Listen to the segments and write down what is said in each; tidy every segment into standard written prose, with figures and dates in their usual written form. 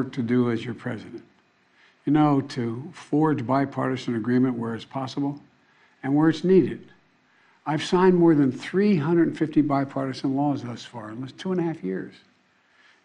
work to do as your president. You know, to forge bipartisan agreement where it's possible and where it's needed. I've signed more than 350 bipartisan laws thus far in just 2.5 years,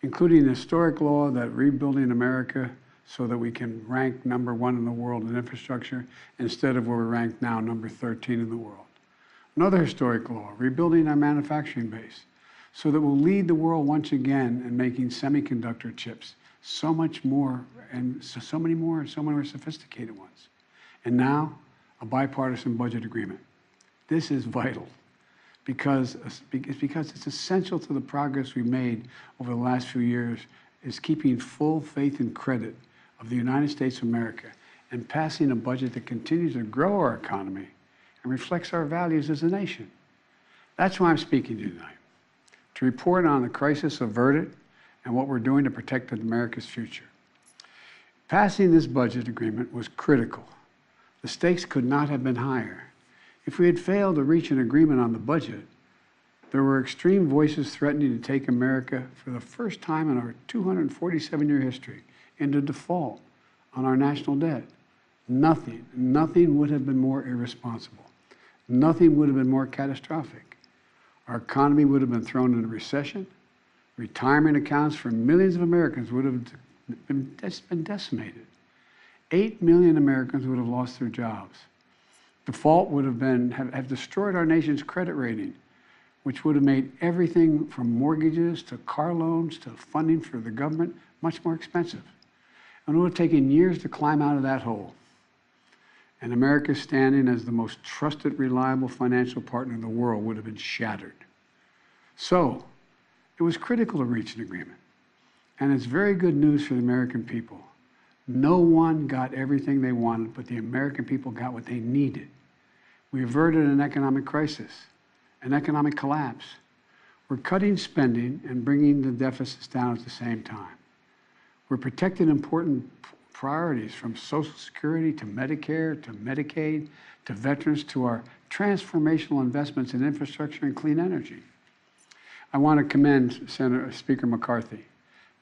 including an historic law that rebuilding America so that we can rank #1 in the world in infrastructure instead of where we're ranked now, number 13 in the world. Another historic law, rebuilding our manufacturing base so that we'll lead the world once again in making semiconductor chips so much more and so many more sophisticated ones. And now, a bipartisan budget agreement. This is vital because it's essential to the progress we've made over the last few years is keeping full faith and credit of the United States of America and passing a budget that continues to grow our economy and reflects our values as a nation. That's why I'm speaking to you tonight, to report on the crisis averted and what we're doing to protect America's future. Passing this budget agreement was critical. The stakes could not have been higher. If we had failed to reach an agreement on the budget, there were extreme voices threatening to take America for the first time in our 247-year history into default on our national debt. Nothing would have been more irresponsible. Nothing would have been more catastrophic. Our economy would have been thrown into recession. Retirement accounts for millions of Americans would have been decimated. 8 million Americans would have lost their jobs. Default would have destroyed our nation's credit rating, which would have made everything from mortgages to car loans to funding for the government much more expensive. And it would have taken years to climb out of that hole. And America's standing as the most trusted, reliable financial partner in the world would have been shattered. So, it was critical to reach an agreement. And it's very good news for the American people. No one got everything they wanted, but the American people got what they needed. We averted an economic crisis, an economic collapse. We're cutting spending and bringing the deficits down at the same time. We're protecting important priorities from Social Security to Medicare to Medicaid to veterans to our transformational investments in infrastructure and clean energy. I want to commend Speaker McCarthy.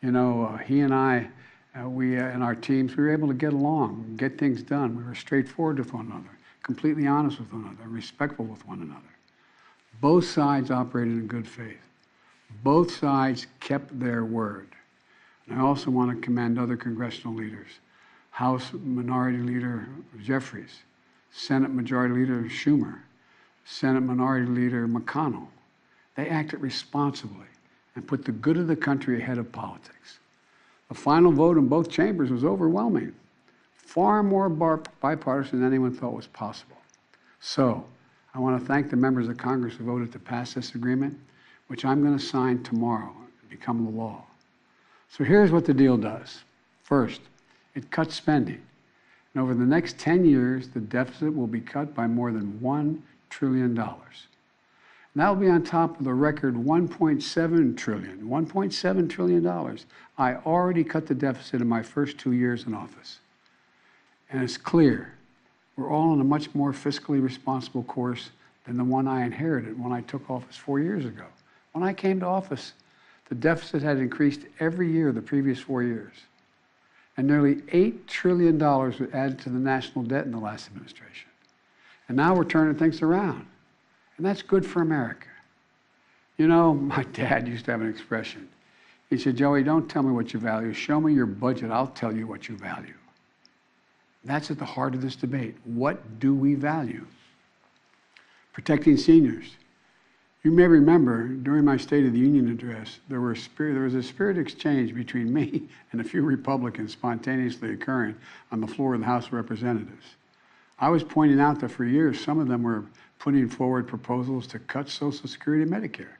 You know, he and I, and our teams, we were able to get along, get things done. We were straightforward with one another, completely honest with one another, respectful with one another. Both sides operated in good faith. Both sides kept their word. And I also want to commend other congressional leaders. House Minority Leader Jeffries, Senate Majority Leader Schumer, Senate Minority Leader McConnell. They acted responsibly and put the good of the country ahead of politics. The final vote in both chambers was overwhelming, far more bipartisan than anyone thought was possible. So, I want to thank the members of Congress who voted to pass this agreement, which I'm going to sign tomorrow and become the law. So here's what the deal does. First, it cuts spending. And over the next 10 years, the deficit will be cut by more than $1 trillion. And that will be on top of the record $1.7 trillion. I already cut the deficit in my first 2 years in office. And it's clear we're all on a much more fiscally responsible course than the one I inherited when I took office 4 years ago. When I came to office, the deficit had increased every year the previous 4 years. And nearly $8 trillion was added to the national debt in the last administration. And now we're turning things around. And that's good for America. You know, my dad used to have an expression. He said, Joey, don't tell me what you value. Show me your budget. I'll tell you what you value. That's at the heart of this debate. What do we value? Protecting seniors. You may remember during my State of the Union address, there was a spirit exchange between me and a few Republicans spontaneously occurring on the floor of the House of Representatives. I was pointing out that for years, some of them were putting forward proposals to cut Social Security and Medicare.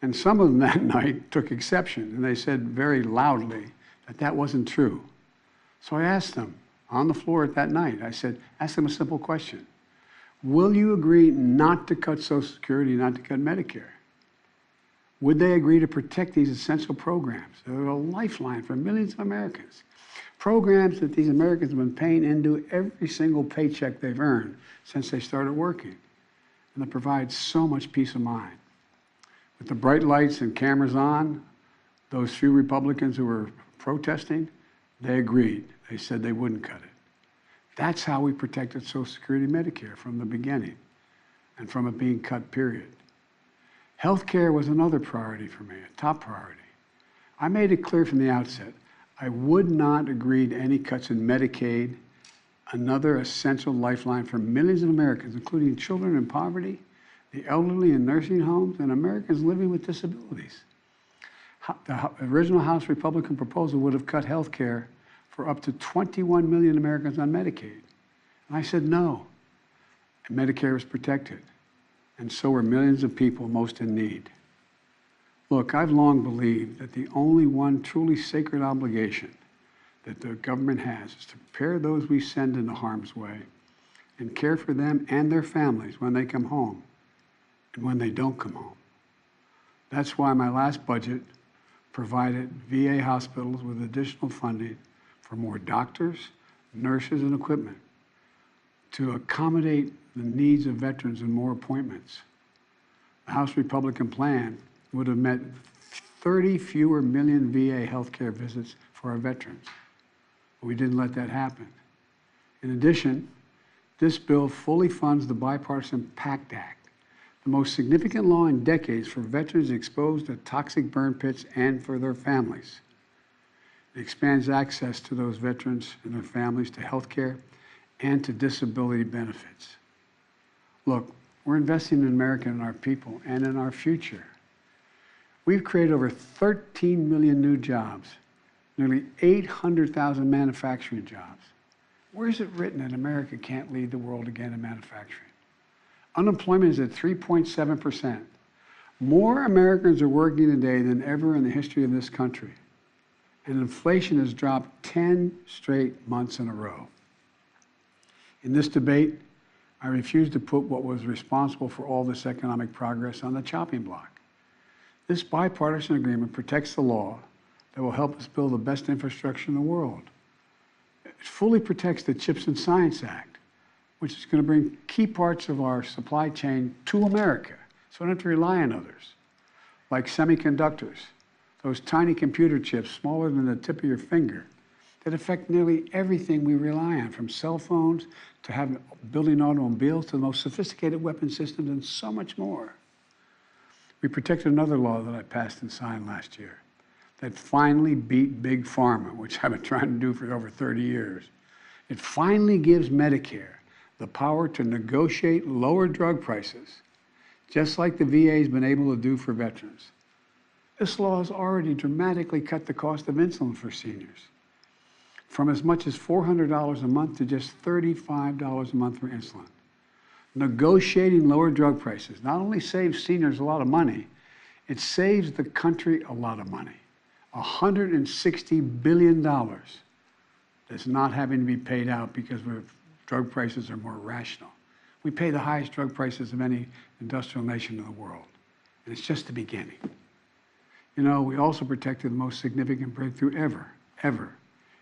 And some of them that night took exception, and they said very loudly that that wasn't true. So I asked them on the floor that night, I said, ask them a simple question. Will you agree not to cut Social Security, not to cut Medicare? Would they agree to protect these essential programs? They're a lifeline for millions of Americans. Programs that these Americans have been paying into every single paycheck they've earned since they started working. And that provides so much peace of mind. With the bright lights and cameras on, those few Republicans who were protesting, they agreed. They said they wouldn't cut it. That's how we protected Social Security and Medicare from the beginning and from it being cut, period. Healthcare was another priority for me, a top priority. I made it clear from the outset, I would not agree to any cuts in Medicaid, another essential lifeline for millions of Americans, including children in poverty, the elderly in nursing homes, and Americans living with disabilities. The original House Republican proposal would have cut health care for up to 21 million Americans on Medicaid. And I said no. And Medicare is protected. And so are millions of people most in need. Look, I've long believed that the only one truly sacred obligation that the government has is to prepare those we send into harm's way and care for them and their families when they come home and when they don't come home. That's why my last budget provided VA hospitals with additional funding for more doctors, nurses, and equipment to accommodate the needs of veterans and more appointments. The House Republican plan would have meant 30 fewer million VA healthcare visits for our veterans. But we didn't let that happen. In addition, this bill fully funds the Bipartisan PACT Act, the most significant law in decades for veterans exposed to toxic burn pits and for their families. It expands access to those veterans and their families to health care and to disability benefits. Look, we're investing in America and our people and in our future. We've created over 13 million new jobs, nearly 800,000 manufacturing jobs. Where is it written that America can't lead the world again in manufacturing? Unemployment is at 3.7%. More Americans are working today than ever in the history of this country. And inflation has dropped 10 straight months in a row. In this debate, I refuse to put what was responsible for all this economic progress on the chopping block. This bipartisan agreement protects the law that will help us build the best infrastructure in the world. It fully protects the CHIPS and Science Act, which is going to bring key parts of our supply chain to America, so we don't have to rely on others, like semiconductors, those tiny computer chips smaller than the tip of your finger that affect nearly everything we rely on, from cell phones to building automobiles to the most sophisticated weapon systems and so much more. We protected another law that I passed and signed last year that finally beat Big Pharma, which I've been trying to do for over 30 years. It finally gives Medicare the power to negotiate lower drug prices, just like the VA has been able to do for veterans. This law has already dramatically cut the cost of insulin for seniors, from as much as $400 a month to just $35 a month for insulin. Negotiating lower drug prices not only saves seniors a lot of money, it saves the country a lot of money. $160 billion that's not having to be paid out because drug prices are more rational. We pay the highest drug prices of any industrial nation in the world, and it's just the beginning. You know, we also protected the most significant breakthrough ever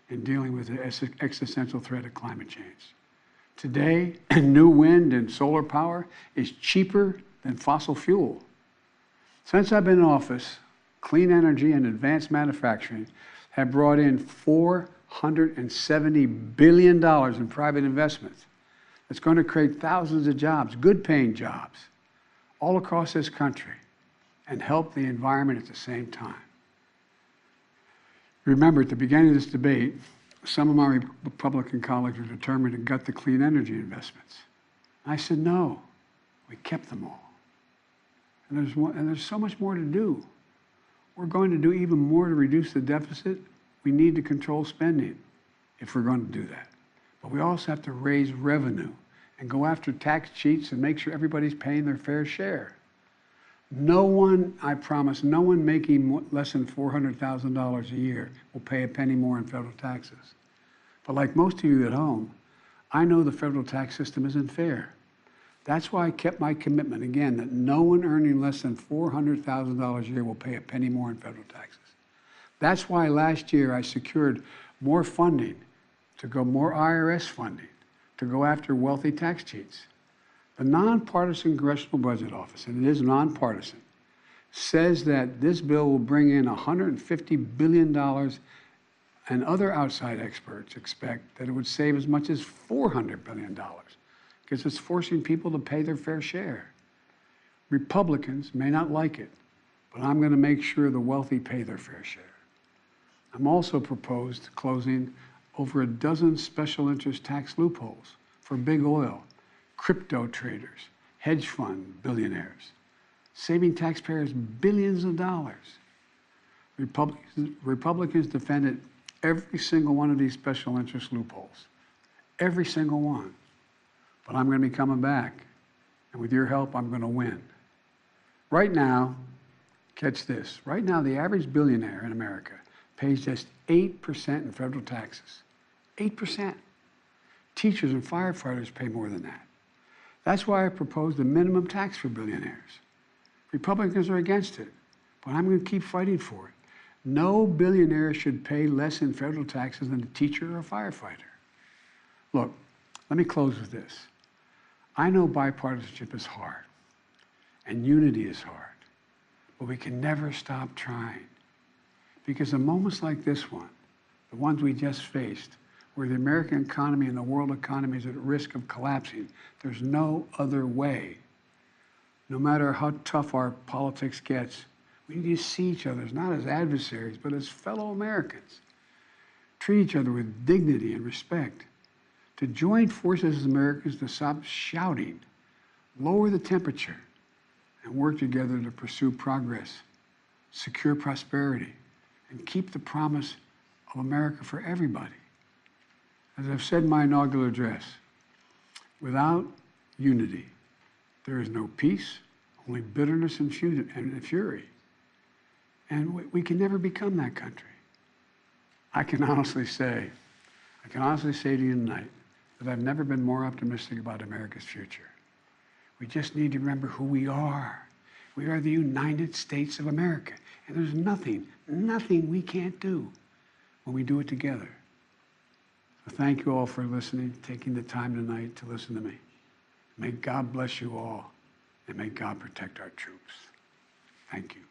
in dealing with the existential threat of climate change. Today, new wind and solar power is cheaper than fossil fuel. Since I've been in office, clean energy and advanced manufacturing have brought in $470 billion in private investments. That's going to create thousands of jobs, good-paying jobs, all across this country, and help the environment at the same time. Remember, at the beginning of this debate, some of my Republican colleagues were determined to gut the clean energy investments. I said, no, we kept them all. And there's so much more to do. We're going to do even more to reduce the deficit. We need to control spending if we're going to do that. But we also have to raise revenue and go after tax cheats and make sure everybody's paying their fair share. No one, I promise, no one making less than $400,000 a year will pay a penny more in federal taxes. But like most of you at home, I know the federal tax system isn't fair. That's why I kept my commitment, again, that no one earning less than $400,000 a year will pay a penny more in federal taxes. That's why last year I secured more funding more IRS funding to go after wealthy tax cheats. The nonpartisan Congressional Budget Office, and it is nonpartisan, says that this bill will bring in $150 billion and other outside experts expect that it would save as much as $400 billion because it's forcing people to pay their fair share. Republicans may not like it, but I'm going to make sure the wealthy pay their fair share. I'm also proposed closing over a dozen special interest tax loopholes for big oil, crypto traders, hedge fund billionaires, saving taxpayers billions of dollars. Republicans defended every single one of these special interest loopholes, every single one. But I'm going to be coming back, and with your help, I'm going to win. Right now, catch this, right now the average billionaire in America pays just 8% in federal taxes. 8%. Teachers and firefighters pay more than that. That's why I proposed a minimum tax for billionaires. Republicans are against it, but I'm going to keep fighting for it. No billionaire should pay less in federal taxes than a teacher or a firefighter. Look, let me close with this. I know bipartisanship is hard, and unity is hard, but we can never stop trying. Because in moments like this one, the ones we just faced, where the American economy and the world economy is at risk of collapsing, there's no other way. No matter how tough our politics gets, we need to see each other not as adversaries, but as fellow Americans. Treat each other with dignity and respect. To join forces as Americans to stop shouting, lower the temperature, and work together to pursue progress, secure prosperity, and keep the promise of America for everybody. As I've said in my inaugural address, without unity, there is no peace, only bitterness and fury. And we can never become that country. I can honestly say to you tonight that I've never been more optimistic about America's future. We just need to remember who we are. We are the United States of America. And there's nothing we can't do when we do it together. So thank you all for listening, taking the time tonight to listen to me. May God bless you all, and may God protect our troops. Thank you.